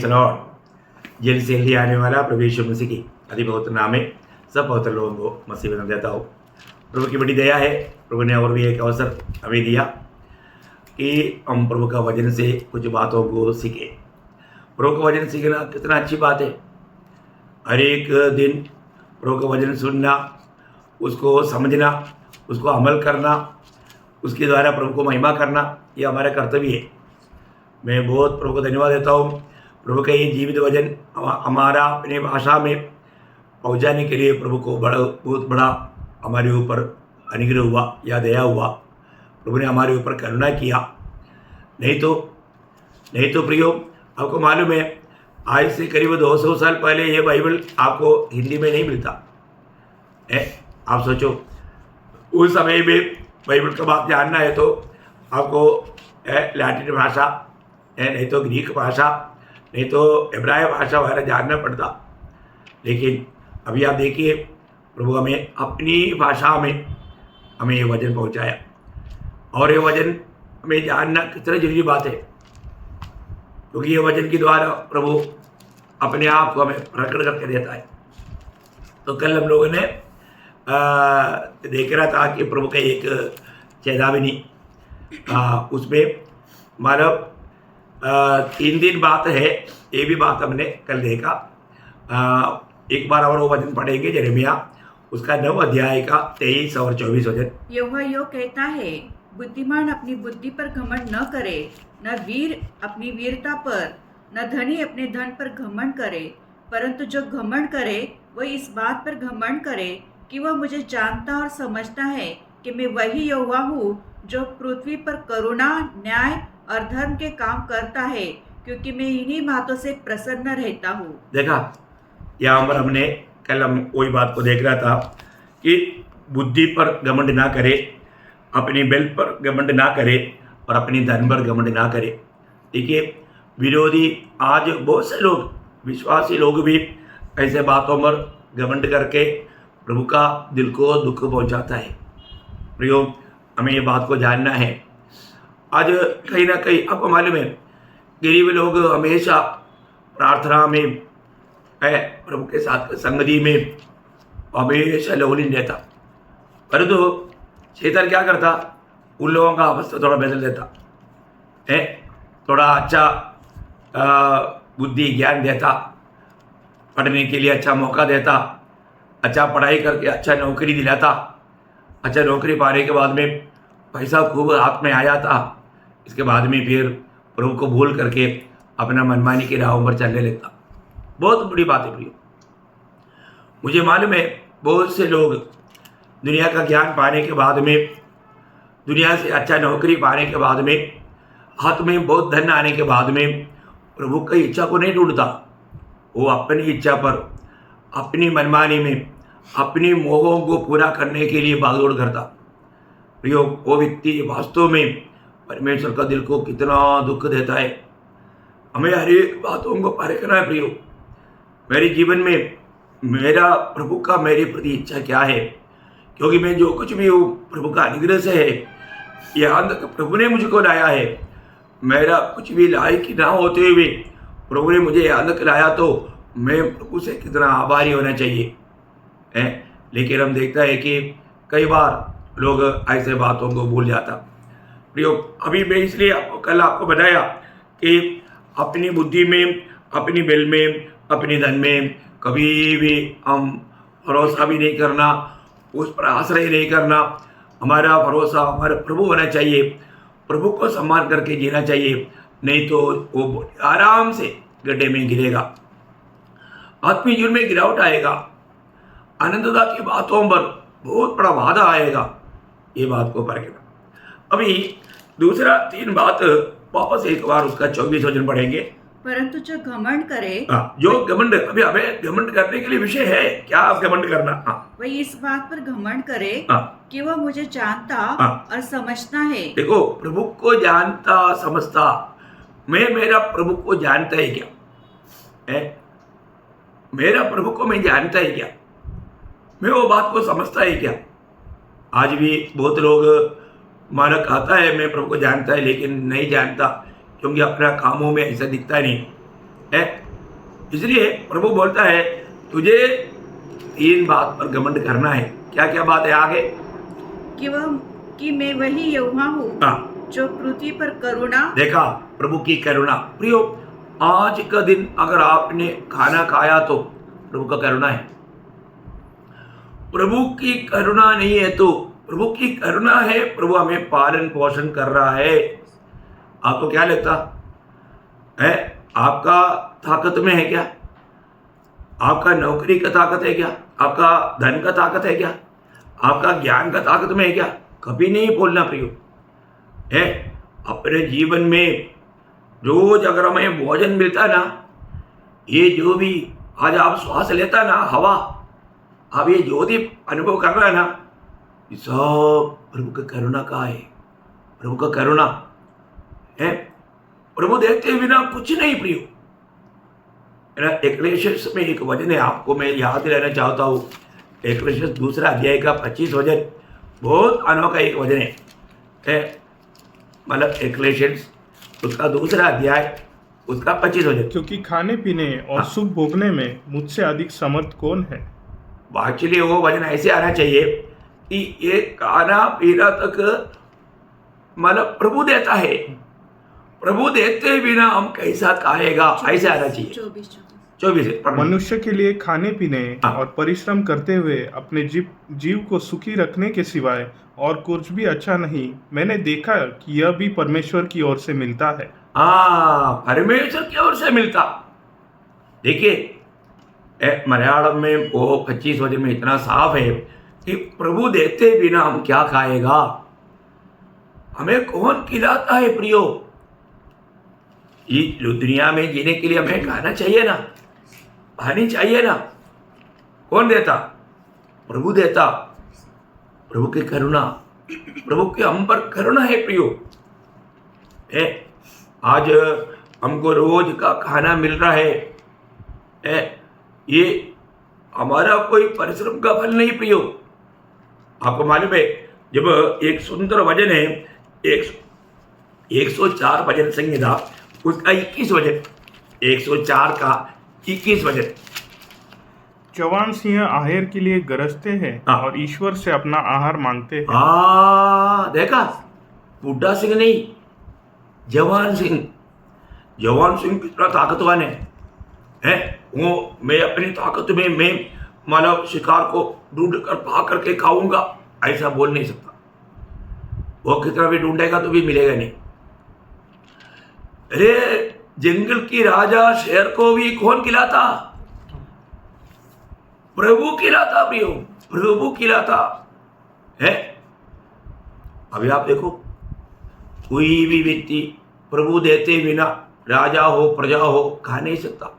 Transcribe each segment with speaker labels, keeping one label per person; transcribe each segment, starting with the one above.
Speaker 1: Praise Lord. जल्द से जल्दी आने वाला प्रभु यीशु मसीह की अति पवित्र नाम में सब पवित्र लोगों को मसीह बना देता हूँ। प्रभु की बड़ी दया है, प्रभु ने और भी एक अवसर हमें दिया कि हम प्रभु का वचन से कुछ बातों को सीखें। प्रभु का वचन सीखना कितना अच्छी बात है। हर एक दिन प्रभु का वचन सुनना, उसको समझना, उसको अमल करना, उसके द्वारा प्रभु को महिमा करना, ये हमारा कर्तव्य है। मैं बहुत प्रभु को धन्यवाद देता हूँ। प्रभु का ये जीवित वचन हमारा अपने भाषा में पहुँचाने के लिए प्रभु को बहुत बड़ा हमारे ऊपर अनुग्रह हुआ या दया हुआ। प्रभु ने हमारे ऊपर करुणा किया। नहीं तो प्रियो, आपको मालूम है आज से करीब 200 साल पहले ये बाइबल आपको हिंदी में नहीं मिलता है। आप सोचो, उस समय में बाइबल का बात जानना है तो आपको लैटिन भाषा नहीं तो ग्रीक भाषा नहीं तो इब्राय भाषा वगैरह जानना पड़ता। लेकिन अभी आप देखिए, प्रभु हमें अपनी भाषा में हमें ये वचन पहुंचाया, और ये वचन हमें जानना कितना जरूरी बात है, क्योंकि ये वचन के द्वारा प्रभु अपने आप को हमें प्रकट करके देता है। तो कल हम लोगों ने देख रहा था कि प्रभु का एक चेतावनी, उसमें मानव 3 दिन बात है, ये भी बात हमने कल देखा। एक बार और वो वचन पढ़ेंगे, यिर्मयाह उसका 9 अध्याय का 23 और 24 वचन।
Speaker 2: यहोवा यो कहता है, बुद्धिमान अपनी बुद्धि पर घमंड न करे, न वीर अपनी वीरता पर, न धनी अपने धन पर घमंड करे, परंतु जो घमंड करे वह इस बात पर घमंड करे कि वह मुझे जानता और समझता है कि मैं वही यहोवा हूँ जो पृथ्वी पर करुणा, न्याय और धर्म के काम करता है, क्योंकि मैं इन्हीं बातों से प्रसन्न रहता हूँ। देखा,
Speaker 1: यहाँ पर हमने कल हम वही बात को देख रहा था कि बुद्धि पर घमंड ना करे, अपनी बल पर घमंड ना करे और अपनी धन पर घमंड ना करे। देखिए, विरोधी आज बहुत से लोग, विश्वासी लोग भी ऐसे बातों पर घमंड करके प्रभु का दिल को दुख पहुंचाता है। प्रियो, हमें ये बात को जानना है। आज कहीं ना कहीं आपको मालूम है, गरीब लोग हमेशा प्रार्थना में प्रभु के साथ संगति में हमेशा लोगों देता, परंतु शैतान क्या करता, उन लोगों का अवस्था थोड़ा बदल देता है, थोड़ा अच्छा बुद्धि ज्ञान देता, पढ़ने के लिए अच्छा मौका देता, अच्छा पढ़ाई करके अच्छा नौकरी दिलाता, अच्छा नौकरी पाने के बाद में पैसा खूब हाथ में आ जाता। इसके बाद में फिर प्रभु को भूल करके अपना मनमानी की राहों पर चलने लगता। बहुत बड़ी बात है प्रियो। मुझे मालूम है बहुत से लोग दुनिया का ज्ञान पाने के बाद में, दुनिया से अच्छा नौकरी पाने के बाद में, हाथ में बहुत धन आने के बाद में प्रभु की इच्छा को नहीं ढूंढता। वो अपनी इच्छा पर, अपनी मनमानी में, अपनी मोहों को पूरा करने के लिए भागदौड़ करता। प्रियो, वो व्यक्ति वास्तव में परमेश्वर का दिल को कितना दुख देता है। हमें हर एक बातों को परखना है। प्रियो, मेरे जीवन में मेरा प्रभु का मेरे प्रति इच्छा क्या है, क्योंकि मैं जो कुछ भी हूँ प्रभु का अनुग्रह से है। यहाँ तक प्रभु ने मुझको लाया है। मेरा कुछ भी लायक ना होते हुए प्रभु ने मुझे यहाँ तक लाया, तो मैं प्रभु से कितना आभारी होना चाहिए है। लेकिन हम देखता है कि कई बार लोग ऐसे बातों को भूल जाता। प्रियो, अभी मैं इसलिए कल आपको बताया कि अपनी बुद्धि में, अपनी बल में, अपनी धन में कभी भी हम भरोसा भी नहीं करना, उस पर आश्रय नहीं करना। हमारा भरोसा हमारे प्रभु होना चाहिए। प्रभु को सम्मान करके जीना चाहिए, नहीं तो वो आराम से गड्ढे में गिरेगा, आत्मीय जीवन में गिरावट आएगा, आनंदता की बातों पर बहुत बड़ा बाधा आएगा। ये बात को परखना। अभी दूसरा 3 बात वापस एक बार उसका 24 वचन पढ़ेंगे।
Speaker 2: परंतु जो घमंड करे,
Speaker 1: जो घमंड, अभी हमें घमंड करने के लिए विषय है क्या, आप घमंड करना,
Speaker 2: वही इस बात पर घमंड करे कि वह मुझे जानता और समझता है।
Speaker 1: देखो, प्रभु को जानता समझता, मैं मेरा प्रभु को जानता है क्या है? मेरा प्रभु को मैं जानता है क्या? मैं वो बात को समझता है क्या? आज भी बहुत लोग माना कहता है मैं प्रभु को जानता है, लेकिन नहीं जानता, क्योंकि अपना कामों में ऐसा दिखता नहीं है। इसलिए प्रभु बोलता है तुझे 3 बात पर घमंड करना है। क्या क्या बात है आगे?
Speaker 2: कि मैं वही यहोवा हूँ
Speaker 1: हाँ,
Speaker 2: जो पृथ्वी पर करुणा।
Speaker 1: देखा प्रभु की करुणा। प्रियो, आज का दिन अगर आपने खाना खाया तो प्रभु का करुणा है। प्रभु की करुणा नहीं है तो प्रभु की करुणा है। प्रभु हमें पालन पोषण कर रहा है। आपको क्या लगता है? आपका ताकत में है क्या? आपका नौकरी का ताकत है क्या? आपका धन का ताकत है क्या? आपका ज्ञान का ताकत में है क्या? कभी नहीं बोलना प्रियो है। अपने जीवन में रोज अगर हमें भोजन मिलता ना, ये जो भी आज आप श्वास लेता ना, हवा आप ये जो भी अनुभव कर रहा है ना, ये सब प्रभु का करुणा का है। प्रभु का करुणा है। प्रभु देखते बिना कुछ नहीं प्रियो है ना। एक्लेशियस में एक वचन है, आपको मैं याद दिलाना चाहता हूँ। एक्लेशियस 2 अध्याय का 25 वचन बहुत अनोखा एक वचन है। मतलब एक्लेशियस उसका 2 अध्याय उसका 25 वचन।
Speaker 3: क्योंकि खाने पीने और सुख भोगने में मुझसे अधिक समर्थ कौन है।
Speaker 1: एक्चुअली वो वचन ऐसे आना चाहिए कि ये खाना पीना तक मतलब प्रभु देता है। प्रभु देते बिना हम कैसा खाएगा, ऐसे आना चाहिए। 24
Speaker 3: मनुष्य के लिए खाने पीने
Speaker 1: हाँ।
Speaker 3: और परिश्रम करते हुए अपने जीव को सुखी रखने के सिवाय और कुछ भी अच्छा नहीं। मैंने देखा कि यह भी परमेश्वर की ओर से मिलता है।
Speaker 1: परमेश्वर की ओर से मिलता। देखिए मलयालम में वो 25 वचन में इतना साफ है कि प्रभु देते बिना हम क्या खाएगा, हमें कौन खिलाता है प्रियो। ये दुनिया में जीने के लिए हमें खाना चाहिए ना, पानी चाहिए ना। कौन देता? प्रभु देता। प्रभु की करुणा, प्रभु की हम पर करुणा है प्रियो है। आज हमको रोज का खाना मिल रहा है। ये हमारा कोई परिश्रम का फल नहीं प्रियो। आपको मालूम है, जब एक सुंदर वचन है 104 भजन संहिता उसका 21 वचन, 104 का 21 वचन।
Speaker 3: जवान सिंह आहेर के लिए गरजते हैं
Speaker 1: हाँ।
Speaker 3: और ईश्वर से अपना आहार मांगते हैं।
Speaker 1: देखा, बूढ़ा सिंह नहीं, जवान सिंह। जवान सिंह कितना ताकतवान है। वो मैं अपनी ताकत में मैं मानव शिकार को ढूंढ कर पा करके खाऊंगा, ऐसा बोल नहीं सकता। वो कितना भी ढूंढेगा तो भी मिलेगा नहीं। अरे जंगल की राजा शेर को भी कौन खिलाता? प्रभु खिलाता प्रियो, प्रभु खिलाता है। अभी आप देखो, कोई भी व्यक्ति प्रभु देते बिना राजा हो प्रजा हो खा नहीं सकता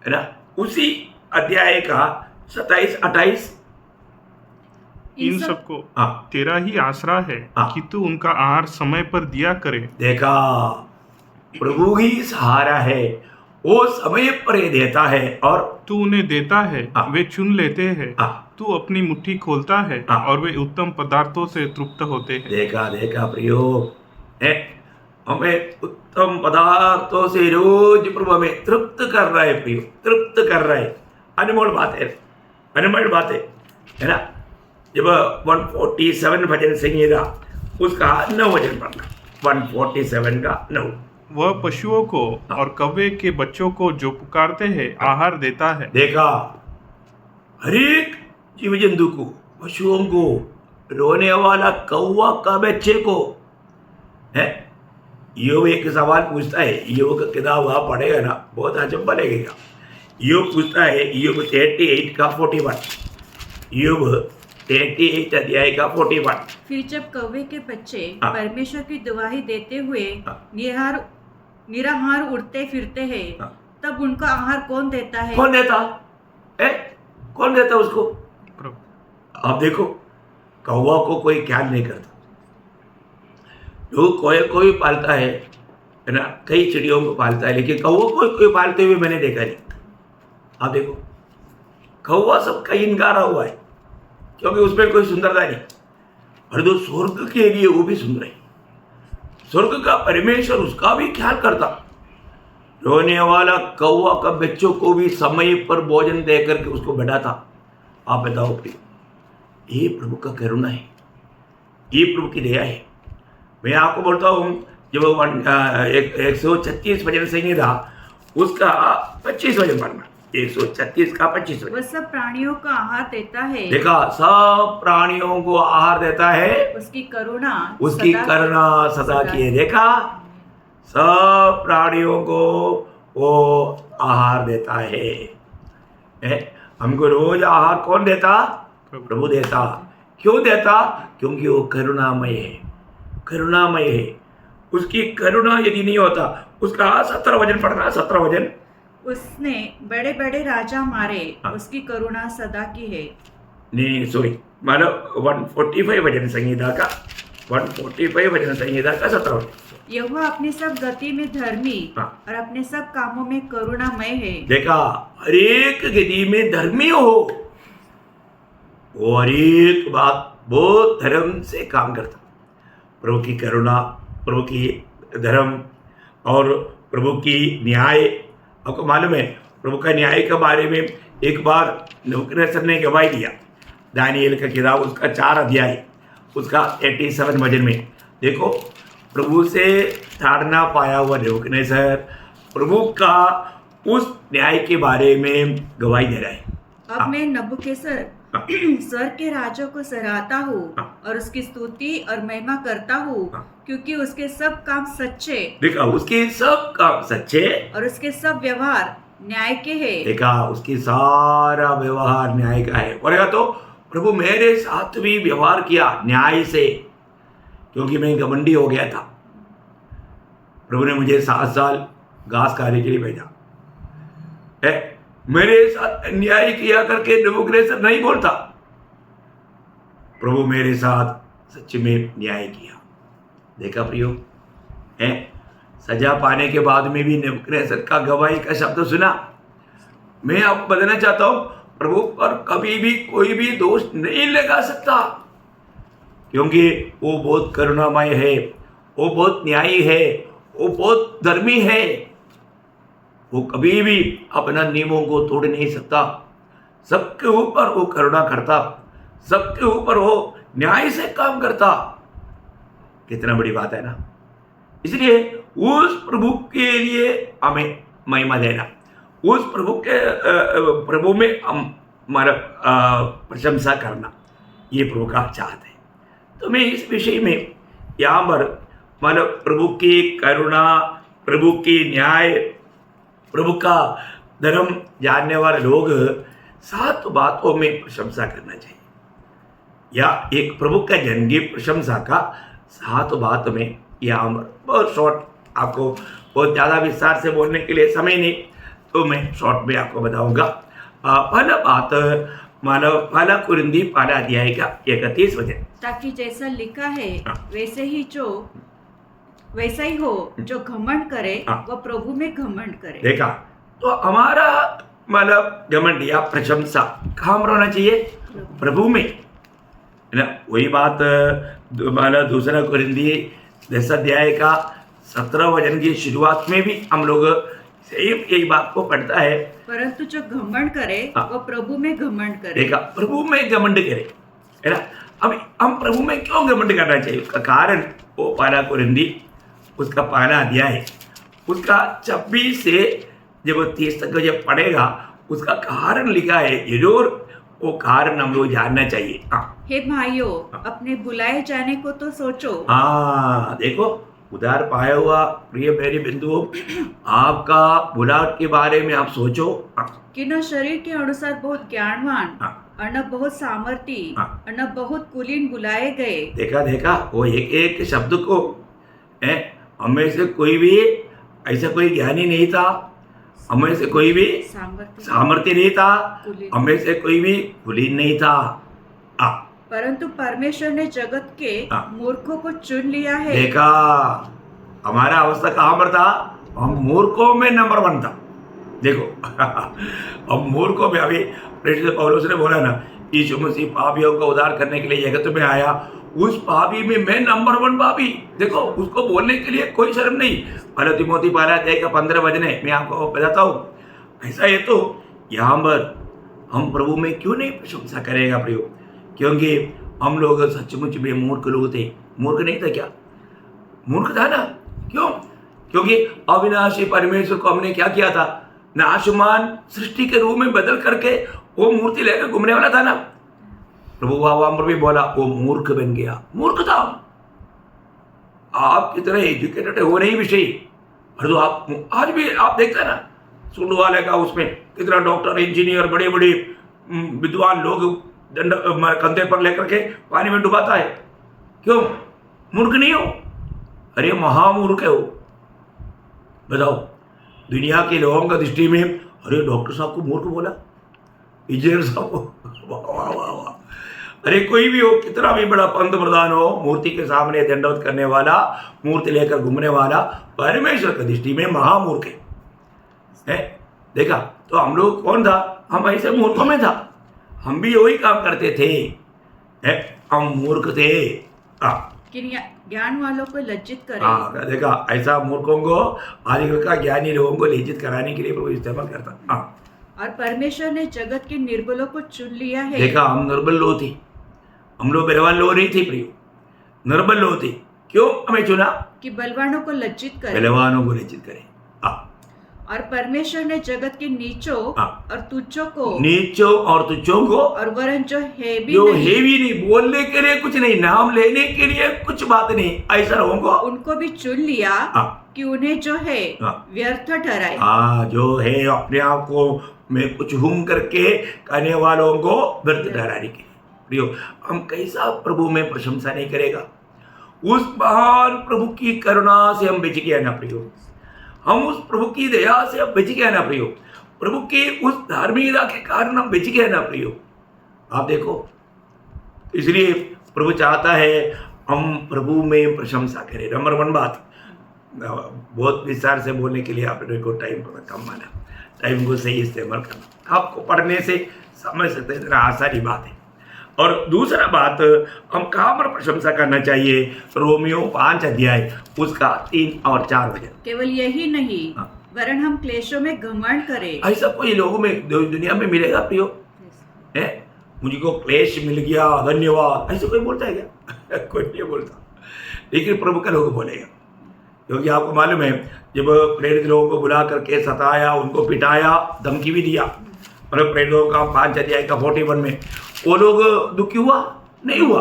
Speaker 1: है ना। उसी अध्याय का 27-28
Speaker 3: इन सबको
Speaker 1: हाँ।
Speaker 3: तेरा ही आसरा है
Speaker 1: हाँ।
Speaker 3: कि तू उनका आहार समय पर दिया करे।
Speaker 1: देखा, प्रभु ही सहारा है, वो समय पर ही देता है और
Speaker 3: तू उन्हें देता है,
Speaker 1: हाँ।
Speaker 3: वे चुन लेते हैं।
Speaker 1: हाँ।
Speaker 3: तू अपनी मुट्ठी खोलता है
Speaker 1: हाँ।
Speaker 3: और वे उत्तम पदार्थों से तृप्त होते हैं।
Speaker 1: देखा प्रियो है। हमें उत्तम पदार्थों से रोज प्रभु हमें तृप्त कर रहा है प्रियो, तृप्त कर रहा है। अनमोल बात है, अनमोल बात है ना। जब 147 भजन संहिता उसका 9 वचन पढ़ना, 147 का 9।
Speaker 3: वह पशुओं को और कौवे के बच्चों को जो पुकारते हैं आहार देता है।
Speaker 1: देखा, हरेक जीव जंतु को, पशुओं को, रोने वाला कौवा का बच्चे को है। योग एक सवाल पूछता है, योग का किताब आप पढ़ेगा ना, बहुत अचंभा लगेगा। योग पूछता है, योग 38 का 41, योग 38 अध्याय का 41।
Speaker 2: फिर जब कौवे के बच्चे
Speaker 1: हाँ।
Speaker 2: परमेश्वर की दुहाई देते हुए
Speaker 1: हाँ।
Speaker 2: निराहार उड़ते फिरते हैं,
Speaker 1: हाँ।
Speaker 2: तब उनका आहार कौन देता है?
Speaker 1: कौन देता है? कौन देता उसको?
Speaker 3: प्रभु।
Speaker 1: आप देखो, कौवा को कोई ख्याल नहीं करता। लोग कोई पालता है ना, कई चिड़ियों को पालता है, लेकिन कौवा को कोई पालते हुए मैंने देखा नहीं। आप देखो, कौवा सबका इनकारा हुआ है क्योंकि उसमें कोई सुंदरता नहीं। और जो स्वर्ग के लिए वो भी सुंदर है, स्वर्ग का परमेश्वर उसका भी ख्याल करता रोने वाला कौवा का बच्चों को भी समय पर भोजन दे करके उसको बैठाता। आप बताओ प्रिय, ये प्रभु का करुणा है, ये प्रभु की दया है। मैं आपको बोलता हूँ, जब 136 भजन संहिता उसका 25 वचन पढ़ना, 136 का 25 वचन।
Speaker 2: वह सब प्राणियों का आहार देता है,
Speaker 1: देखा, सब प्राणियों को आहार देता है,
Speaker 2: उसकी करुणा
Speaker 1: सदा की है। देखा, सब प्राणियों को वो आहार देता है। हमको रोज आहार कौन देता? प्रभु देता। क्यों देता? क्योंकि वो करुणामय है, करुणामय है। उसकी करुणा यदि नहीं होता, उसका 17 वचन पढ़ना, 17 वचन।
Speaker 2: उसने बड़े बड़े राजा मारे,
Speaker 1: हाँ।
Speaker 2: उसकी करुणा सदा की है।
Speaker 1: नहीं सॉरी, मतलब 145 वचन संहिता का, 145 वचन संहिता का 17 वचन।
Speaker 2: यहोवा अपनी सब गति में धर्मी
Speaker 1: हाँ।
Speaker 2: और अपने सब कामों में करुणामय है।
Speaker 1: देखा, हरेक गति में धर्मी हो, वो हरेक बात बहुत धर्म से काम करता। प्रभु की करुणा, प्रभु की धर्म और प्रभु की न्याय। आपको मालूम है, प्रभु का न्याय के बारे में एक बार नबूकदनेस्सर ने गवाही दिया। दानिएल का किताब उसका 4 अध्याय उसका 87 वचन में देखो, प्रभु से ताड़ना पाया हुआ नबूकदनेस्सर प्रभु का उस न्याय के बारे में गवाही दे रहा है।
Speaker 2: अब मैं नबूकदनेस्सर स्वर्ग के राजा को सराहता हूँ और उसकी स्तुति और महिमा करता हूँ, क्योंकि उसके सब काम सच्चे,
Speaker 1: देखा, उसके सब काम सच्चे
Speaker 2: और उसके सब व्यवहार न्याय के हैं।
Speaker 1: देखा, उसकी सारा व्यवहार न्याय का है। बोलेगा तो प्रभु मेरे साथ भी व्यवहार किया न्याय से, क्योंकि मैं घमंडी हो गया था। प्रभु ने मुझे 7 साल घास खाने के लिए भेजा है। मेरे साथ अन्याय किया करके नबूकदनेस्सर नहीं बोलता, प्रभु मेरे साथ सच में न्याय किया। देखा प्रियो, है सजा पाने के बाद में भी नबूकदनेस्सर का गवाही का शब्द सुना। मैं आपको बताना चाहता हूं, प्रभु पर कभी भी कोई भी दोष नहीं लगा सकता, क्योंकि वो बहुत करुणामय है, वो बहुत न्यायी है, वो बहुत धर्मी है। वो कभी भी अपना नियमों को तोड़ नहीं सकता। सबके ऊपर वो करुणा करता, सबके ऊपर वो न्याय से काम करता। कितना बड़ी बात है ना। इसलिए उस प्रभु के लिए हमें महिमा देना, उस प्रभु में हमारा प्रशंसा करना, ये प्रभु का चाहत है। तो मैं इस विषय में यहाँ पर मतलब प्रभु की करुणा, प्रभु की न्याय, प्रभु का धर्म जानने वाले लोग 7 बातों में प्रशंसा करना चाहिए, या एक प्रभु का जन की प्रशंसा का 7 बात में यहाँ पर बहुत शॉर्ट, आपको बहुत ज़्यादा विस्तार से बोलने के लिए समय नहीं, तो मैं शॉर्ट में आपको बताऊंगा। पहला बात मानव पहला कुरिन्दी पहला अध्याय का 31 वचन,
Speaker 2: ताकि जैसा लिखा है
Speaker 1: हाँ।
Speaker 2: वैसा ही हो, जो घमंड करे
Speaker 1: हाँ।
Speaker 2: वह प्रभु में घमंड करे।
Speaker 1: देखा, तो हमारा मतलब घमंड या प्रशंसा कहाँ पर होना चाहिए? प्रभु में, है ना। वही बात मतलब दूसरा कुरिन्दी 10 अध्याय का 17 वचन की शुरुआत में भी हम लोग यही बात को पढ़ता है,
Speaker 2: परंतु जो घमंड करे
Speaker 1: हाँ।
Speaker 2: वह प्रभु में घमंड करे।
Speaker 1: देखा, प्रभु में घमंड करे, है ना। अब हम प्रभु में क्यों घमंड करना चाहिए? उसका कारण वो पहला कुरिन्दी उसका पहला अध्याय उसका 26 से जब 30 तक जब पढ़ेगा, उसका कारण लिखा है। जरूर वो कारण हम लोग जानना चाहिए। हाँ,
Speaker 2: हे भाइयों, अपने बुलाए जाने को तो सोचो।
Speaker 1: हाँ, देखो, उधार पाया हुआ प्रिय मेरी बिंदुओं, आपका बुलाहट के बारे में आप सोचो। हाँ,
Speaker 2: कि न शरीर के अनुसार बहुत ज्ञानवान
Speaker 1: हाँ।
Speaker 2: और न बहुत सामर्थी
Speaker 1: हाँ।
Speaker 2: और न बहुत कुलीन बुलाए गए।
Speaker 1: देखा, वो एक एक शब्द को हमें से कोई भी ऐसा कोई ज्ञानी नहीं था, हमें से कोई भी सामर्थ्य नहीं था,
Speaker 2: कुलीन।
Speaker 1: हमें से कोई भी कुलीन नहीं था।
Speaker 2: परंतु परमेश्वर ने जगत के
Speaker 1: हाँ।
Speaker 2: मूर्खों को चुन लिया है।
Speaker 1: देखा, हमारा अवस्था कहाँ पर था? हम मूर्खों में नंबर 1 था। देखो हम मूर्खों में, अभी प्रेरित पौलुस ने बोला ना, यीशु मसीह पापियों को उद्धार करने के लिए जगत में आया उस पापी में मैं नंबर 1 पापी। देखो उसको बोलने के लिए कोई शर्म नहीं। पहले तिमोथी 15 वचन मैं आपको बताता हूँ। ऐसा है तो यहाँ पर हम प्रभु में क्यों नहीं प्रशंसा करेगा प्रियो? क्योंकि हम लोग सचमुच में मूर्ख लोग थे। मूर्ख नहीं था क्या? मूर्ख था ना। क्यों? क्योंकि अविनाशी परमेश्वर को हमने क्या किया था? नाशमान सृष्टि के रूप में बदल करके वो मूर्ति लेकर घूमने वाला था ना। प्रभु वहां पर भी बोला वो मूर्ख बन गया। मूर्ख था। आप कितने एजुकेटेड हो नहीं विषय, और तो आप आज भी आप देखते हैं ना सुंड वाले का उसमें कितना डॉक्टर इंजीनियर बड़े बड़े विद्वान लोग दंड कंधे पर लेकर के पानी में डुबाता है। क्यों? मूर्ख नहीं हो? अरे महामूर्ख है वो। बताओ दुनिया के लोगों का दृष्टि में अरे डॉक्टर साहब को मूर्ख बोला, इंजीनियर साहब को वाह वाह वाह वाह। अरे कोई भी हो, कितना भी बड़ा पंत प्रधान हो, मूर्ति के सामने दंडवत करने वाला, मूर्ति लेकर घूमने वाला परमेश्वर की दृष्टि में महामूर्ख है। देखा तो हम लोग कौन था? हम ऐसे मूर्खों में था। हम भी वही काम करते थे। हम मूर्ख थे।
Speaker 2: ज्ञान वालों को लज्जित करें।
Speaker 1: देखा ऐसा मूर्खों को आजकल का ज्ञानी लोगों को लज्जित कराने के लिए प्रभु इस्तेमाल करता।
Speaker 2: और परमेश्वर ने जगत के निर्बलों को चुन लिया है।
Speaker 1: देखा हम निर्बल लोग थे। हम लोग बलवान लोग नहीं थे प्रियो, निर्बल लोग थे। क्यों हमें चुना? कि
Speaker 2: बलवानों को लज्जित करें।
Speaker 1: बलवानों को लज्जित करें।
Speaker 2: और परमेश्वर ने जगत के नीचों और तुच्छों को और वरन जो है भी नहीं,
Speaker 1: बोलने के लिए कुछ नहीं, नाम लेने के लिए कुछ बात नहीं, ऐसा लोगों को
Speaker 2: उनको भी चुन लिया कि उन्हें जो है व्यर्थ ठहराए।
Speaker 1: जो है अपने आप को मैं कुछ हूं करके कहने वालों को व्यर्थ ठहराने के लिए। प्रियो हम कैसा प्रभु में प्रशंसा नहीं करेगा? उस महान प्रभु की करुणा से हम बच गए ना प्रियो। हम उस प्रभु की दया से अब बच गए ना प्रियो। प्रभु की उस धार्मिकता के कारण हम बच गए ना प्रियो। आप देखो, इसलिए प्रभु चाहता है हम प्रभु में प्रशंसा करें। नंबर 1 बात, बहुत विस्तार से बोलने के लिए आपने को टाइम कम माना। टाइम को सही इस्तेमाल करना आपको पढ़ने से समझ सकते हैं, आसानी बात है। और दूसरा बात, हम कहाँ पर प्रशंसा करना चाहिए? रोमियो 5 अध्याय उसका 3 और 4 वचन।
Speaker 2: केवल यही नहीं वरन हम क्लेशों में घमंड करें।
Speaker 1: ऐसा कोई लोगों में दुनिया में मिलेगा प्रियो? है मुझको क्लेश मिल गया धन्यवाद, ऐसा कोई बोलता है क्या? कोई नहीं बोलता। लेकिन प्रभु का लोग बोलेगा, क्योंकि आपको मालूम है जब प्रेरित लोगों को बुला करके सताया, उनको पिटाया, धमकी भी दिया, और प्रेरितों का 5 अध्याय का 41 में वो लोग दुखी हुआ नहीं हुआ?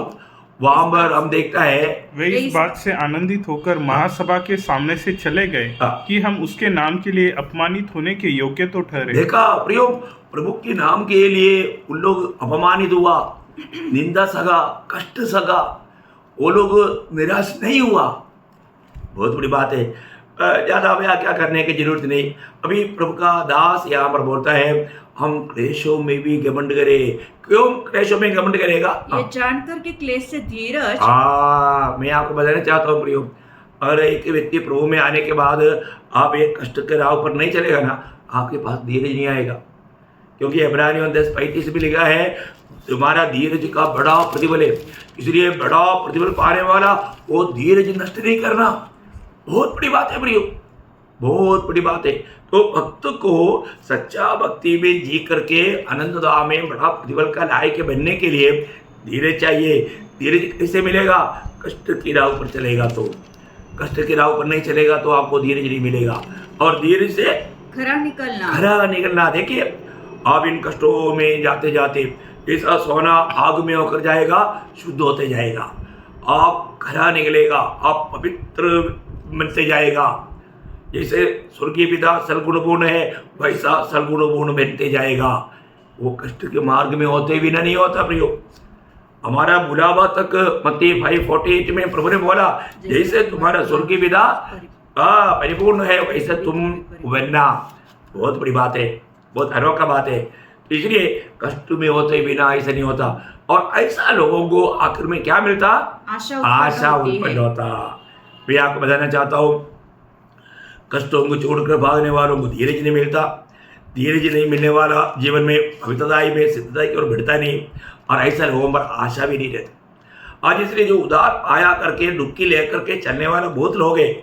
Speaker 1: वहां पर हम देखता है
Speaker 3: वे इस बात से आनंदित होकर महासभा के सामने से चले गए कि हम उसके नाम के लिए अपमानित होने के योग्य तो ठहरे।
Speaker 1: देखा प्रियो, प्रभु के नाम के लिए उन लोग अपमानित हुआ, निंदा सगा, कष्ट सगा, वो लोग निराश नहीं हुआ। बहुत बड़ी बात है। ज़्यादा क्या करने की जरूरत नहीं। अभी प्रभु का दास यहाँ पर बोलता है हम क्लेशों में भी घमंड करें। क्यों क्लेशों में घमंड करेगा?
Speaker 2: ये जानकर कि क्लेश से धीरज।
Speaker 1: मैं आपको बताना चाहता हूँ प्रियो, अगर एक व्यक्ति प्रभु में आने के बाद आप एक कष्ट के राह पर नहीं चलेगा ना, आपके पास धीरज नहीं आएगा। क्योंकि इब्रानियों 10:35 भी लिखा है तुम्हारा धीरज का बड़ा प्रतिफल है। इसलिए बड़ा प्रतिफल पाने वाला वो धीरज नष्ट नहीं करना। बहुत बड़ी बात है प्रियो, बहुत बड़ी बात है। तो भक्त को सच्चा भक्ति में जी करके आनंददाह में बड़ा प्रतिफल का लायक बनने के लिए धीरज चाहिए। धीरज कैसे मिलेगा? कष्ट की राह पर चलेगा तो। कष्ट की राह पर नहीं चलेगा तो आपको धीरज नहीं मिलेगा। और धीरज से
Speaker 2: खरा निकलना। देखिए आप इन कष्टों में जाते जाते जैसा सोना आग में होकर जाएगा, शुद्ध होते जाएगा, आप खरा निकलेगा, आप पवित्र बनते जाएगा। जैसे स्वर्गीय पिता सलगुणपूर्ण है, वैसा सलगुणपूर्ण बनते जाएगा। वो कष्ट के मार्ग में होते बिना नहीं होता प्रियो। हमारा बुलावा तक मत्ती 5:48 में प्रभु ने बोला जैसे तुम्हारा स्वर्गीय पिता परिपूर्ण है वैसे तुम बनना। बहुत बड़ी बात है, बहुत अनोखा बात है। इसलिए कष्ट में होते बिना ऐसा नहीं होता। और ऐसा लोगों को आखिर में क्या मिलता? आशा उत्पन्न होता। मैं आपको बताना चाहता हूँ, कष्टों को छोड़कर भागने वालों को धीरज नहीं मिलता। धीरज नहीं मिलने वाला जीवन में पवित्रताई में सिद्धताई की ओर बढ़ता नहीं, और ऐसा लोगों पर आशा भी नहीं रहती।
Speaker 1: आज इसलिए जो उधार आया करके डुबकी लेकर के चलने वाला बहुत लोग हैं,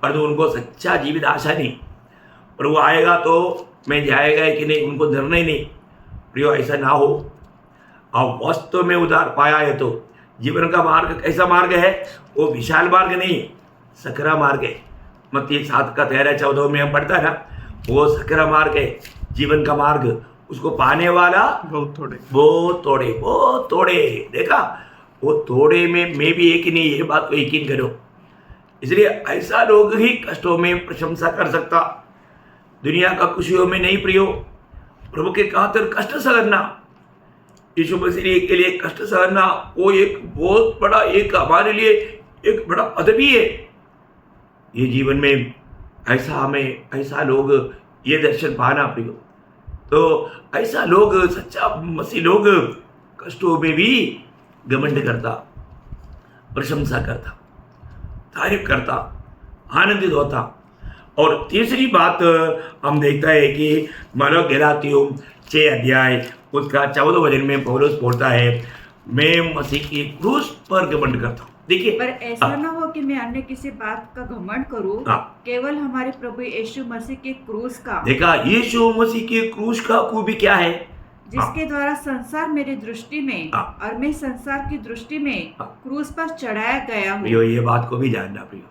Speaker 1: परंतु उनको सच्चा जीवित आशा नहीं। और वो आएगा तो मैं जाएगा कि नहीं, उनको निर्णय नहीं। प्रियो, ऐसा ना हो। आप वास्तव में उधार पाया है तो जीवन का मार्ग कैसा मार्ग है? वो विशाल मार्ग नहीं, सकरा मार्ग है। मत्ती 7:13-14 में हम पढ़ता है ना, वो सकरा मार्ग है, जीवन का मार्ग। उसको पाने वाला
Speaker 3: बहुत थोड़े।
Speaker 1: बहुत थोड़े। देखा, वो थोड़े में मैं भी एक ही नहीं, ये बात को यकीन करो। इसलिए ऐसा लोग ही कष्टों में प्रशंसा कर सकता, दुनिया का खुशियों में नहीं। प्रियो, प्रभु के खातिर कष्ट सहना, यीशु मसीह के लिए कष्ट सहना, वो एक बहुत बड़ा, एक हमारे लिए एक बड़ा पदवी है। ये जीवन में ऐसा लोग ये दर्शन पाना प्रियो, तो ऐसा लोग, सच्चा मसीह लोग कष्टों में भी घमंड करता, प्रशंसा करता, तारीफ करता, आनंदित होता। और तीसरी बात हम देखता है कि मानो गलातियों 6 उसका 14 वचन में पौलुस बोलता है, मैं मसीह की क्रूस पर घमंड करता हूँ। देखिए,
Speaker 2: पर ऐसा ना हो कि मैं अन्य किसी बात का घमंड करूं, केवल हमारे प्रभु यीशु मसीह के क्रूस का।
Speaker 1: देखा, यीशु मसीह के क्रूस का खूबी क्या है?
Speaker 2: जिसके द्वारा संसार मेरी दृष्टि में और मैं संसार की दृष्टि में क्रूस पर चढ़ाया गया हूँ।
Speaker 1: प्रियो, ये बात को भी जानना प्रियो,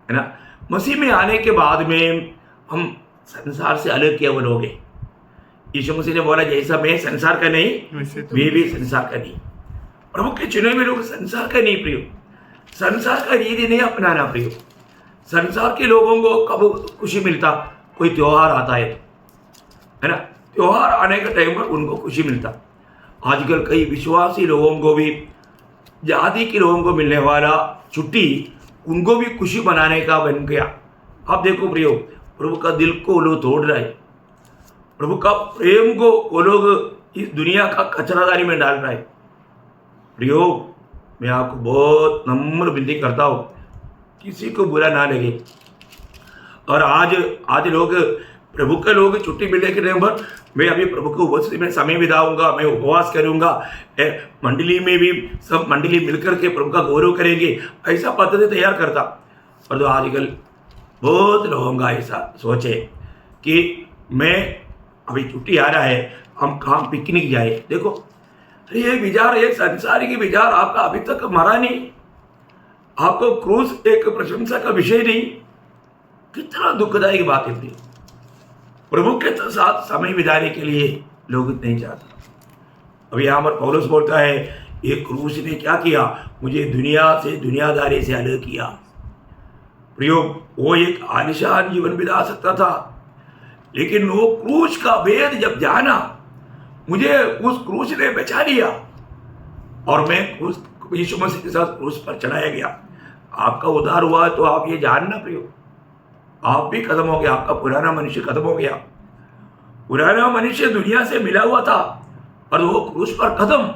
Speaker 1: है ना। मसीह में आने के बाद में हम संसार से अलग केवल हो गए। यीशु मसीह ने बोला, जैसा मैं संसार का नहीं, वे भी संसार का नहीं। प्रभु के चुने हुए लोग संसार का नहीं प्रियो, संसार का रीति नहीं अपनाना प्रियो। संसार के लोगों को कब खुशी मिलता? कोई त्योहार आता है ना, त्योहार आने के टाइम पर उनको खुशी मिलता। आजकल कई विश्वासी लोगों को भी, जाति के लोगों को मिलने वाला छुट्टी उनको भी खुशी बनाने का बन गया। आप देखो प्रियो, प्रभु का दिल को वो लोग तोड़ रहा है, प्रभु का प्रेम को वो लोग इस दुनिया का कचरादारी में डाल रहा है। प्रियो, मैं आपको बहुत नम्र विनती करता हूँ, किसी को बुरा ना लगे। और आज लोग, प्रभु के लोग छुट्टी मिलने के टाइम पर मैं अभी प्रभु को उपस्थिति में समय बिताऊंगा, मैं उपवास करूंगा, मंडली में भी सब मंडली मिलकर के प्रभु का गौरव करेंगे, ऐसा पद्धति तैयार करता। और तो आजकल बहुत लोगों का ऐसा सोचे कि मैं अभी छुट्टी आ रहा है, हम कहाँ पिकनिक जाए। देखो, ये विचार, एक संसारी विचार आपका अभी तक मरा नहीं। आपको क्रूस एक प्रशंसा का विषय नहीं। कितना दुखदायक बात है। प्रभु के साथ समय बिताने के लिए लोग नहीं चाहते। अभी यहाँ पर पौलुस बोलता है, ये क्रूस ने क्या किया? मुझे दुनिया से, दुनियादारी से अलग किया। प्रियो, वो एक आलिशान जीवन बिता सकता था, लेकिन वो क्रूस का भेद जब जाना, मुझे उस क्रूस ने बचा लिया और मैं क्रूस, यीशु मसीह के साथ क्रूस पर चढ़ाया गया। आपका उद्धार हुआ तो आप ये जानना प्रियो, आप भी खत्म हो गया, आपका पुराना मनुष्य खत्म हो गया। पुराना मनुष्य दुनिया से मिला हुआ था और वो क्रूस पर खत्म।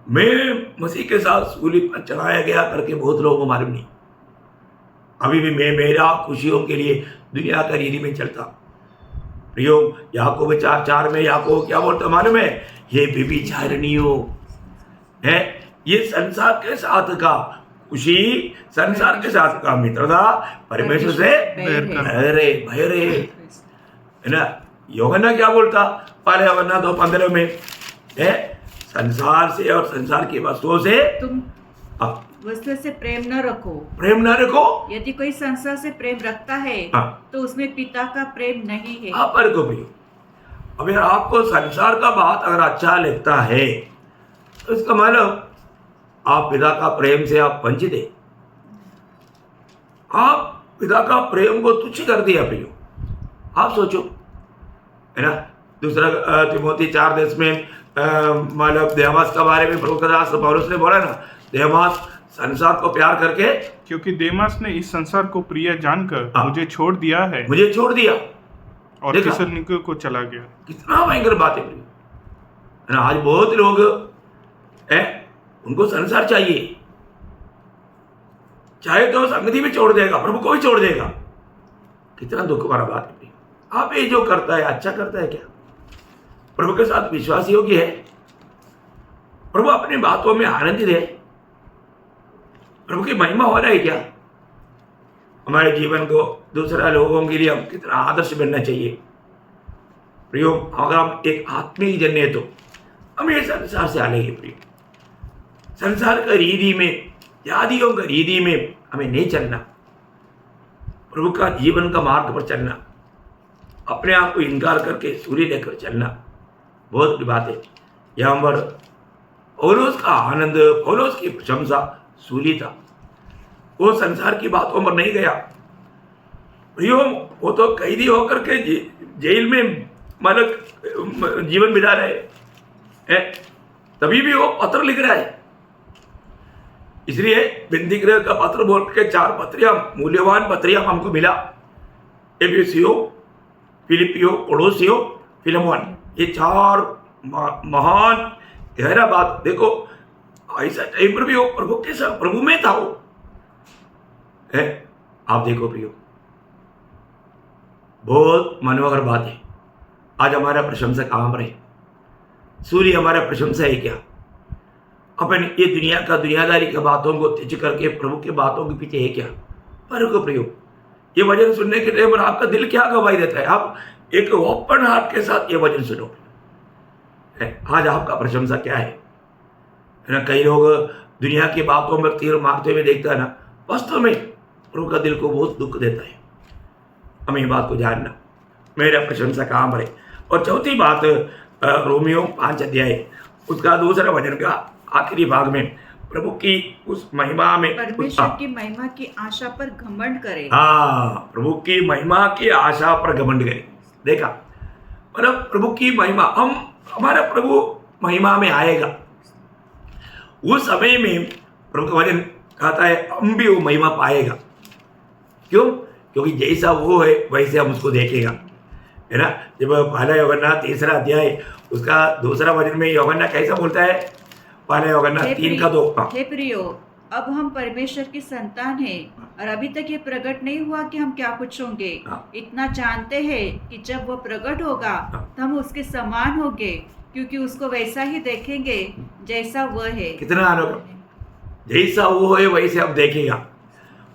Speaker 1: मैं मसीह के साथ सूली पर चढ़ाया गया करके बहुत लोगों को मालूम नहीं। अभी भी मैं मेरा खुशियों के लिए दुनिया का रीति में चलता। प्रियो, याकूब 4:4 में याकूब क्या बोलता मालूम है? ये व्यभिचारिणियों है, ये संसार के साथ का खुशी, संसार के साथ का मित्रता परमेश्वर से भयरे है ना। यूहन्ना क्या बोलता? पहले यूहन्ना 2:15 में है, संसार से और संसार की वस्तुओं से
Speaker 2: तुम वस्तु से प्रेम न रखो। यदि कोई संसार से प्रेम रखता है तो उसमें पिता का प्रेम नहीं है।
Speaker 1: आप पर को भी, अब यार आपको संसार का बात अगर अच्छा लगता है तो इसका मतलब आप पिता का प्रेम से आप वंचित है। आप पिता का प्रेम को तुच्छ कर दिया प्रियो। आप सोचो, है ना। दूसरा तिमोथी 4:10 में मतलब देमास के बारे में प्रभु का दास पौलुस ने बोला ना, देमास संसार को प्यार करके,
Speaker 3: क्योंकि देमास ने इस संसार को प्रिय जानकर मुझे छोड़ दिया और थिस्सलुनीके को चला गया।
Speaker 1: कितना भयंकर बात है ना। आज बहुत लोग हैं, उनको संसार चाहिए, चाहे तो संगति भी छोड़ देगा, प्रभु को भी छोड़ देगा। कितना दुख भरा बात है। आप ये जो करता है अच्छा करता है क्या? प्रभु के साथ विश्वास योग्य है? प्रभु अपनी बातों में आनंदित है। प्रभु की महिमा हो रहा है क्या? हमारे जीवन को दूसरा लोगों के लिए हम कितना आदर्श बनना चाहिए। प्रियो, अगर हम एक आत्मिक जन है तो हम ये संसार से अलग है। प्रियो, संसार का रीति में, जातियों का रीति में हमें नहीं चलना। प्रभु का जीवन का मार्ग पर चलना, अपने आप को इनकार करके सूर्य लेकर चलना बहुत बड़ी बात है। यहाँ पर पौलुस का आनंद, पौलुस की प्रशंसा सूर्य था। वो संसार की बातों पर नहीं गया। प्रियो, वो तो कैदी होकर के जेल में मतलब जीवन बिता रहे हैं, तभी भी वो पत्र लिख रहा है। इसलिए बिंदी ग्रह का पत्र बोल के 4 पत्रियां, मूल्यवान पत्रियां हमको मिला। एफिसियो, फिलिपियो, कोलोसियो, फिलेमोन, ये 4 महान गहरा बात। देखो, ऐसा टाइम पर भी वो प्रभु के साथ, प्रभु में था वो है। आप देखो प्रियो, बहुत मनोहर बात है। आज हमारा प्रशंसा कहाँ पर है? सूर्य हमारा प्रशंसा है क्या? अपन ये दुनिया का, दुनियादारी की बातों को त्यज करके प्रभु की बातों के पीछे है क्या? पर को प्रियो, ये वचन सुनने के टाइम पर आपका दिल क्या गवाही देता है? आप एक ओपन हार्ट के साथ ये वचन सुनो। आज आपका प्रशंसा क्या है ना? कई लोग दुनिया की बातों में तीर मारते हुए देखता है ना, वास्तव में प्रभु का दिल को बहुत दुख देता है। हमें ये बात को जानना, मेरा प्रशंसा कहाँ पर है। और चौथी बात, रोमियो 5 अध्याय उसका दूसरा वचन का आखिरी भाग में प्रभु की उस महिमा में,
Speaker 2: परमेश्वर की महिमा की आशा पर घमंड करे।
Speaker 1: हाँ, प्रभु की महिमा की आशा पर घमंड करे। देखा, मतलब प्रभु की महिमा, हमारा प्रभु महिमा में आएगा। उस समय में प्रभु का वचन कहता है हम भी वो महिमा पाएगा। क्यों? क्योंकि जैसा वो है वैसे हम उसको देखेगा, है ना। जब पहला यूहन्ना 3 अध्याय उसका दूसरा वचन में यूहन्ना कैसा बोलता है? पहला यूहन्ना 3:2।
Speaker 2: हे प्रियो, अब हम परमेश्वर की संतान हैं और अभी तक ये प्रकट नहीं हुआ कि हम क्या कुछ होंगे। इतना जानते हैं कि जब वो प्रकट होगा तो हम उसके समान होंगे, क्योंकि उसको वैसा ही देखेंगे जैसा वह है।
Speaker 1: कितना अनोखा, जैसा वो है वैसे हम देखेगा।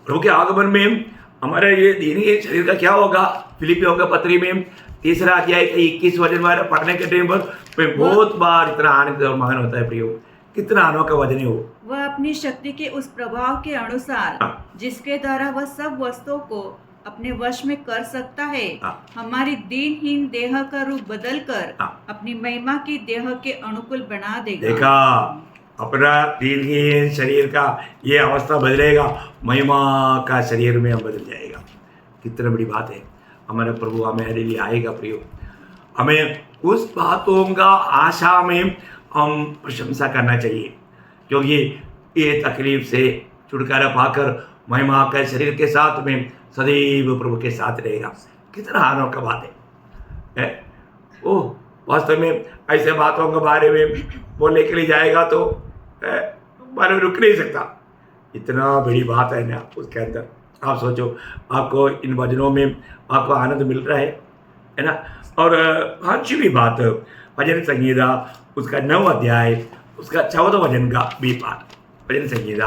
Speaker 1: प्रभु के आगमन में हमारा ये दीनी शरीर का क्या होगा? फिलिपियों का पत्री में 3 अध्याय का 21 वचन हमारा पढ़ने के टाइम पर बहुत बार इतना आनंद और महान होता है प्रियो। कितना अनोखा वचन है वो।
Speaker 2: वह अपनी शक्ति के उस प्रभाव के अनुसार जिसके द्वारा वह सब वस्तुओं को अपने वश में कर सकता है, हमारी दीनहीन देह का रूप बदलकर अपनी महिमा की देह के अनुकूल बना देगा।
Speaker 1: देखा, अपना दीनहीन शरीर का ये अवस्था बदलेगा, महिमा का शरीर में हम बदल जाएगा। कितना बड़ी बात है। हमारा प्रभु हमारे लिए आएगा प्रियो। हमें उस बातों का आशा में हम प्रशंसा करना चाहिए, क्योंकि ये तकलीफ से छुटकारा पाकर महिमा के शरीर के साथ में सदैव प्रभु के साथ रहेगा। कितना अनोखा बात है। ओह, वास्तव में ऐसे बातों के बारे में बोलने के लिए जाएगा तो बारे में रुक नहीं सकता। इतना बड़ी बात है ना उसके अंदर। आप सोचो, आपको इन भजनों में आपको आनंद मिल रहा है ना। और 5वीं बात, भजन संगीता उसका 9 अध्याय उसका 14 वचन का भी पाठ। भजन संगीता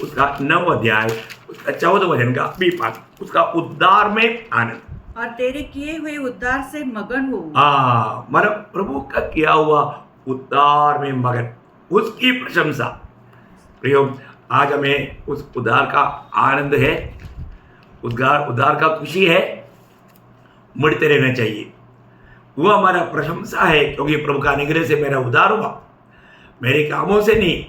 Speaker 1: उसका 9 अध्याय उसका 14 वचन का भी पाठ, उसका उद्धार में आनंद
Speaker 2: और तेरे किए हुए उद्धार से मगन हो।
Speaker 1: मतलब प्रभु का किया हुआ उद्धार में मगन, उसकी प्रशंसा। प्रियो, आज हमें उस उद्धार का आनंद है, उद्धार का खुशी है, मुड़ते रहना चाहिए। वो हमारा प्रशंसा है, क्योंकि प्रभु का अनुग्रह से मेरा उद्धार हुआ, मेरे कामों से नहीं।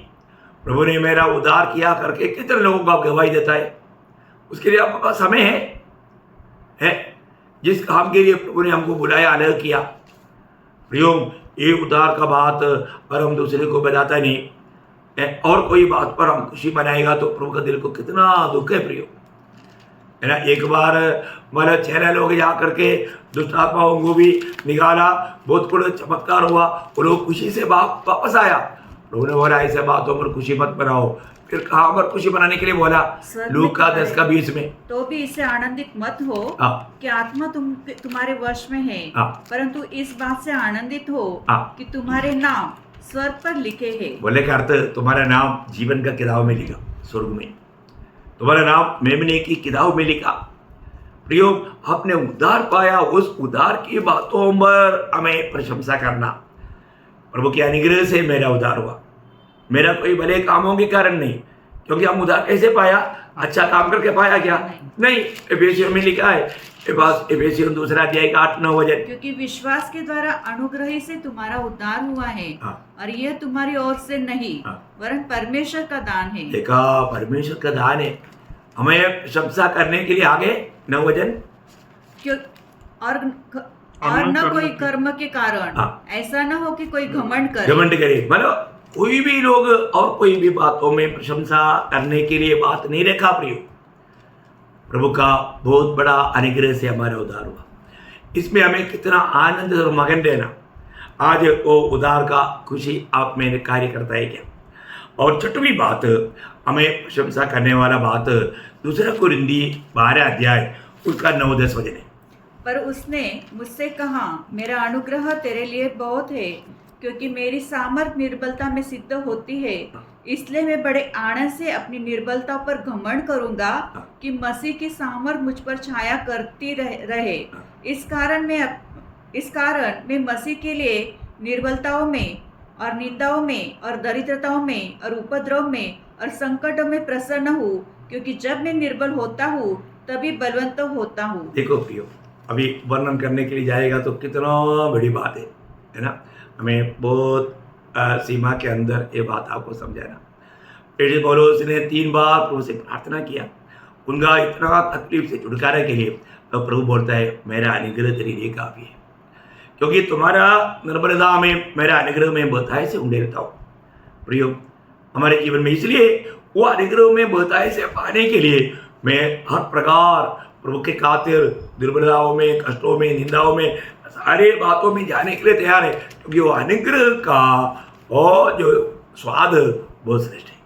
Speaker 1: प्रभु ने मेरा उद्धार किया करके कितने लोगों को आप गवाही देता है। उसके लिए आपके पास समय है जिस काम के लिए प्रभु ने हमको बुलाया, अलग किया। प्रियो, ये उद्धार का बात पर हम दूसरे को बताता नहीं है, और कोई बात पर हम खुशी मनाएगा तो प्रभु का दिल को कितना दुख है प्रियो, है ना। एक बार मतलब 6 लोग जा करके दुष्ट आत्माओं को भी निकाला, बहुत बड़ा चमत्कार हुआ, वो लोग खुशी से वापस आया। प्रभु ने बोला ऐसे बातों पर खुशी मत मनाओ। फिर कहाँ पर खुशी मनाने के लिए बोला? लूका 10:20 में,
Speaker 2: तो भी इससे आनंदित मत हो कि आत्मा तुम्हारे वश में है, परंतु इस बात से आनंदित हो कि तुम्हारे नाम स्वर्ग पर लिखे हैं।
Speaker 1: बोले का अर्थ तुम्हारा नाम जीवन का किताब में लिखा, स्वर्ग में तुम्हारा नाम मेमने की किताब में लिखा। प्रियो, आपने उद्धार पाया, उस उद्धार की बातों पर हमें प्रशंसा करना। प्रभु के अनुग्रह से मेरा उद्धार हुआ, मेरा कोई भले कामों के कारण नहीं। क्योंकि हम उद्धार कैसे पाया? अच्छा काम करके पाया क्या? नहीं। एफेसियों में लिखा है, एफेसियों 2 अध्याय का 8-9 वचन,
Speaker 2: क्योंकि विश्वास के द्वारा अनुग्रह से तुम्हारा उद्धार हुआ है,
Speaker 1: हाँ।
Speaker 2: और यह तुम्हारी ओर से नहीं,
Speaker 1: हाँ।
Speaker 2: वरन परमेश्वर का दान है।
Speaker 1: देखा, परमेश्वर का दान है। हमें प्रशंसा करने के लिए आगे 9 वचन,
Speaker 2: क्यों और न कोई कर्म के कारण,
Speaker 1: हाँ।
Speaker 2: ऐसा न हो कि कोई घमंड करे।
Speaker 1: घमंड करे, मतलब कोई भी लोग और कोई भी बातों में प्रशंसा करने के लिए बात नहीं रखा। प्रियो, प्रभु का बहुत बड़ा अनुग्रह से हमारा उद्धार हुआ। इसमें हमें कितना आनंद और मगन रहना। आज वो उद्धार का खुशी आप में कार्य करता है क्या? और छठवीं बात, हमें प्रशंसा करने वाला बात 2 कुरिन्थी 12 अध्याय उसका 9-10 वचन है।
Speaker 2: पर उसने मुझसे कहा, मेरा अनुग्रह तेरे लिए बहुत है, क्योंकि मेरी सामर्थ निर्बलता में सिद्ध होती है। इसलिए मैं बड़े आनंद से अपनी निर्बलता पर घमंड करूंगा, कि मसीह की सामर्थ मुझ पर छाया करती रहे। इस कारण मैं मसीह के लिए निर्बलताओं में और निंदाओं में और दरिद्रताओं में और उपद्रव में और संकटों में प्रसन्न हूँ, क्योंकि जब मैं निर्बल होता हूँ तभी बलवंत होता हूँ।
Speaker 1: देखो प्रियो, अभी वर्णन करने के लिए जाएगा तो कितना बड़ी बात है ना। हमें बहुत सीमा के अंदर ये बात आपको समझाना। प्रेरित पौलुस ने 3 बार प्रभु से प्रार्थना किया उनका इतना तकलीफ से छुटकारे के लिए। तो प्रभु बोलता है, मेरा अनुग्रह तेरे लिए काफ़ी है, क्योंकि तुम्हारा निर्बलता में मेरा अनुग्रह में बहुतायत से उंडे रहता हूँ। प्रियो, हमारे जीवन में इसलिए वो अनुग्रह में बहुतायत से पाने के लिए मैं हर प्रकार प्रभु के खातिर दुर्बलताओं में, कष्टों में, निंदाओं में, सारे बातों में जाने के लिए तैयार है, क्योंकि वो अनुग्रह का और जो स्वाद बहुत श्रेष्ठ है।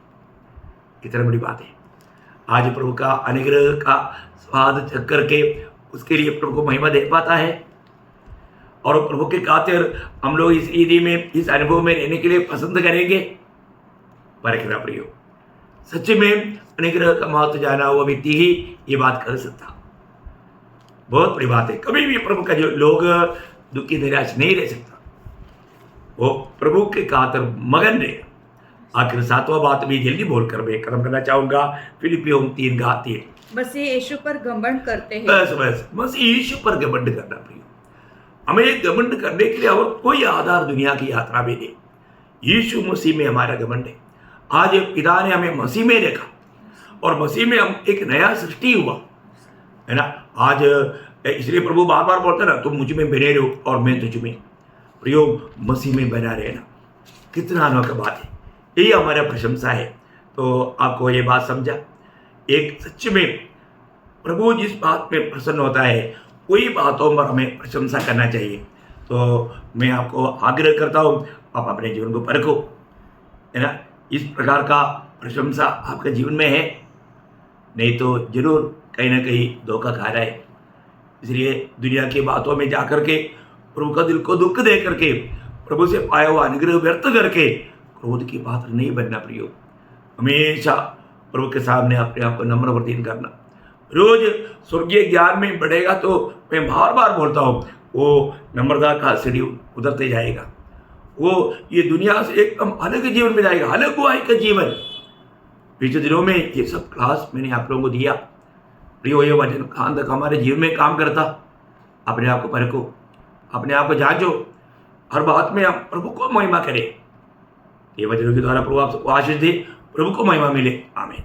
Speaker 1: कितना बड़ी बात है। आज प्रभु का अनुग्रह का स्वाद चख करके उसके लिए प्रभु को महिमा दे पाता है, और प्रभु के खातिर हम लोग इस ईदी में, इस अनुभव में रहने के लिए पसंद करेंगे। पर प्रियो, सच में अनुग्रह का महत्व जाना हुआ व्यक्ति ही ये बात कर सकता। बहुत बड़ी बात है। कभी भी प्रभु का जो लोग दुखी निराश नहीं रह सकता, वो प्रभु के खातिर मगन रहेगा। आखिर 7वां बात भी जल्दी बोलकर मैं खत्म करना चाहूंगा। फिलिपियों 3:3,
Speaker 2: मसीह यीशु पर घमंड करते हैं।
Speaker 1: बस मसीह यीशु पर घमंड करना। प्रियो, हमें घमंड करने के लिए और कोई आधार दुनिया की यात्रा में नहीं। यीशु मसीह में हमारा घमंड है। आज पिता ने हमें मसीह में रखा, और मसीह में हम एक नया सृष्टि हुआ है ना। आज इसलिए प्रभु बार बार बोलते ना, तुम मुझ में बने रहो और मैं तुझ में। प्रियो, मसीह में बना रहना कितना अनोखा बात है। यही हमारा प्रशंसा है। तो आपको ये बात समझा। एक सच में प्रभु जिस बात में प्रसन्न होता है, वही बातों पर हमें प्रशंसा करना चाहिए। तो मैं आपको आग्रह करता हूँ, आप अपने जीवन को परखो, है ना। इस प्रकार का प्रशंसा आपके जीवन में है, नहीं तो जरूर कहीं ना कहीं धोखा खा रहा है। इसलिए दुनिया की बातों में जाकर के, प्रभु का दिल को दुख दे करके, प्रभु से पाया हुआ अनुग्रह व्यर्थ करके क्रोध की पात्र नहीं बनना। प्रियो, हमेशा प्रभु के सामने अपने आप को नम्र वर्तीन करना। रोज स्वर्गीय ज्ञान में बढ़ेगा तो मैं बार बार बोलता हूँ, वो नम्रता का सीढ़ी उतरते जाएगा। वो ये दुनिया से एकदम अलग जीवन में जाएगा, अलग गुआई का जीवन। पिछले दिनों में ये सब क्लास मैंने आप लोगों को दिया। प्रियो, ये वचन कहाँ तक हमारे जीवन में काम करता। अपने आप को परखो, अपने आप को जांचो, हर बात में हम प्रभु को महिमा करें। ये वचनों के द्वारा प्रभु आप सबको आशीष दे, प्रभु को महिमा मिले। आमीन।